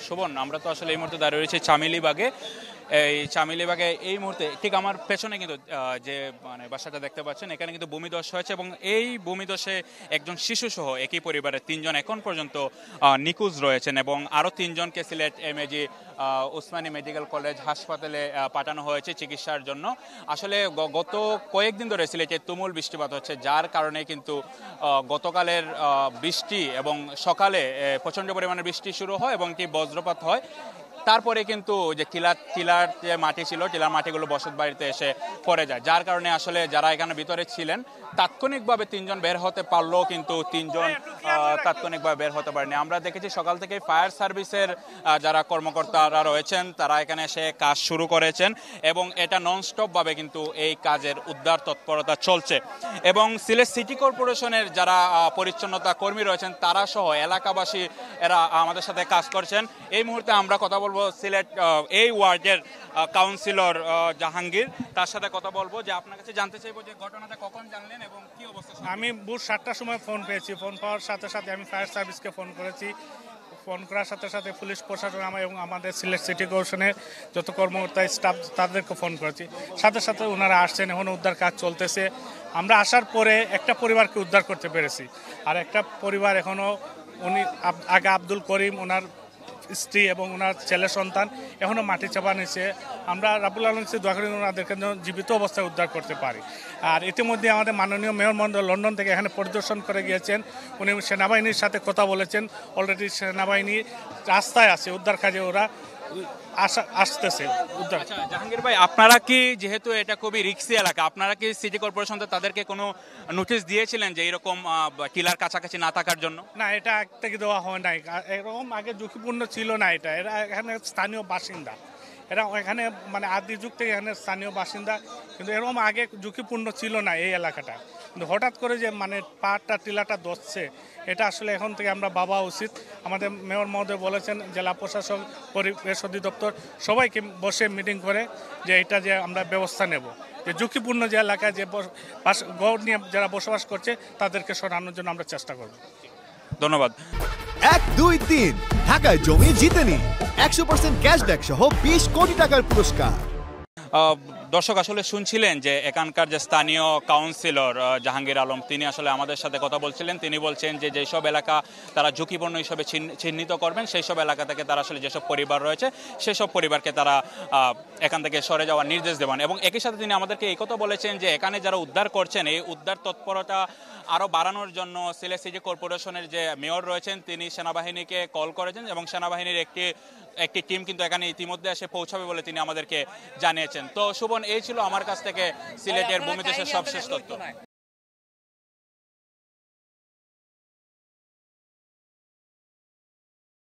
শোভন, আমরা তো আসলে এই মুহূর্তে দাঁড়িয়ে রয়েছি চামেলিবাগে। এই চামেলিবাগে এই মুহূর্তে ঠিক আমার পেছনে কিন্তু যে মানে বাসাটা দেখতে পাচ্ছেন, এখানে কিন্তু ভূমিধস হয়েছে এবং এই ভূমিধসে একজন শিশু সহ একই পরিবারের তিনজন এখন পর্যন্ত নিখোঁজ রয়েছেন এবং আরও তিনজনকে Sylhet MAG Osmani medical college হাসপাতালে পাঠানো হয়েছে চিকিৎসার জন্য। আসলে গত কয়েকদিন ধরে সিলেটে তুমুল বৃষ্টিপাত হচ্ছে, যার কারণে কিন্তু গতকালের বৃষ্টি এবং সকালে প্রচণ্ড পরিমাণে বৃষ্টি শুরু হয় এবং কি বজ্রপাত হয়। তারপরে কিন্তু যে টিলার যে মাটি ছিল, টিলার মাটিগুলো বসত বাড়িতে এসে পড়ে যায়, যার কারণে আসলে যারা এখানে ভিতরে ছিলেন তাৎক্ষণিকভাবে তিনজন বের হতে পারলেও কিন্তু তিনজন তাৎক্ষণিকভাবে বের হতে পারেনি। আমরা দেখেছি সকাল থেকে ফায়ার সার্ভিসের যারা কর্মকর্তারা রয়েছেন তারা এখানে এসে কাজ শুরু করেছেন এবং এটা ননস্টপভাবে কিন্তু এই কাজের উদ্ধার তৎপরতা চলছে এবং সিলেট সিটি কর্পোরেশনের যারা পরিচ্ছন্নতা কর্মী রয়েছেন তারা সহ এলাকাবাসী এরা আমাদের সাথে কাজ করছেন। এই মুহূর্তে আমরা কথা বলবো সিলেট এই ওয়ার্ডের কাউন্সিলর জাহাঙ্গীর, তার সাথে কথা বলবো। যে আপনার কাছে জানতে চাইবো যে ঘটনাটা কখন জানলেন এবং কি অবস্থা? আমি ভোর 7টার সময় ফোন পেয়েছি। ফোন পাওয়ার সাথে সাথে আমি ফায়ার সার্ভিসকে ফোন করেছি। ফোন করার সাথে সাথে পুলিশ প্রশাসন এবং আমাদের সিলেট সিটি কর্পোরেশনের যত কর্মকর্তা স্টাফ তাদেরকে ফোন করেছি। সাথে সাথে ওনারা আসছেন, এখন উদ্ধার কাজ চলতেছে। আমরা আসার পরে একটা পরিবারকে উদ্ধার করতে পেরেছি, আর একটা পরিবার এখনও উনি আগে আব্দুল করিম, ওনার স্ত্রী এবং ওনার ছেলে সন্তান এখনও মাটি চাপা নিচ্ছে। আমরা রাব্বুল আলামিন কাছে দোয়া করি ওনাদেরকে জীবিত অবস্থায় উদ্ধার করতে পারি। আর ইতিমধ্যে আমাদের মাননীয় মেয়র মহোদয় লন্ডন থেকে এখানে পরিদর্শন করে গিয়েছেন। উনি সেনাবাহিনীর সাথে কথা বলেছেন। অলরেডি সেনাবাহিনী রাস্তায় আছে, উদ্ধার কাজে ওরা আসতেছে। জাহাঙ্গীর ভাই, আপনারা কি, যেহেতু এটা খুবই রিস্কি এলাকা, আপনারা কি সিটি কর্পোরেশন তাদেরকে কোনো নোটিশ দিয়েছিলেন যে এরকম টিলার কাছাকাছি না থাকার জন্য? না, এটা আগ থেকে দেওয়া হয় নাই। এরকম আগে ঝুঁকিপূর্ণ ছিল না। এরা এখানে স্থানীয় বাসিন্দা, এরা এখানে মানে আদি যুগ থেকে এখানে স্থানীয় বাসিন্দা, কিন্তু এরকম আগে ঝুঁকিপূর্ণ ছিল না এই এলাকাটা। কিন্তু হঠাৎ করে যে মানে পাহাড়টা টিলাটা ধসছে, এটা আসলে এখন থেকে আমরা ভাবা উচিত। আমাদের মেয়র মহোদয় বলেছেন, জেলা প্রশাসক, পরিবেশ অধিদপ্তর সবাইকে বসে মিটিং করে যে এটা যে আমরা ব্যবস্থা নেব, যে ঝুঁকিপূর্ণ যে এলাকায় যে গড় নিয়ে যারা বসবাস করছে তাদেরকে সরানোর জন্য আমরা চেষ্টা করব। ধন্যবাদ। 1, 2, 3 ঢাকায় জমি জিতে নিন 100% ক্যাশব্যাক সহ 20 কোটি টাকার পুরস্কার। দর্শক আসলে শুনছিলেন যে এখানকার যে স্থানীয় কাউন্সিলর জাহাঙ্গীর আলম, তিনি আসলে আমাদের সাথে কথা বলছিলেন। তিনি বলছেন যে যেসব এলাকা তারা ঝুঁকিপূর্ণ হিসেবে চিহ্নিত করবেন, সেই সব এলাকা থেকে তারা আসলে যেসব পরিবার রয়েছে সেসব পরিবারকে তারা এখান থেকে সরে যাওয়ার নির্দেশ দেবেন। এবং একই সাথে তিনি আমাদেরকে এই কথা বলেছেন যে এখানে যারা উদ্ধার করছেন এই উদ্ধার তৎপরতা আরও বাড়ানোর জন্য সিলেট সিটি কর্পোরেশনের যে মেয়র রয়েছেন তিনি সেনাবাহিনীকে কল করেছেন এবং সেনাবাহিনীর একটি টিম কিন্তু এখানে ইতিমধ্যে এসে পৌঁছাবে বলে তিনি আমাদেরকে জানিয়েছেন। তো শোভন, এই ছিল আমার কাছ থেকে সিলেটের ভূমিধসের সবশেষ তথ্য।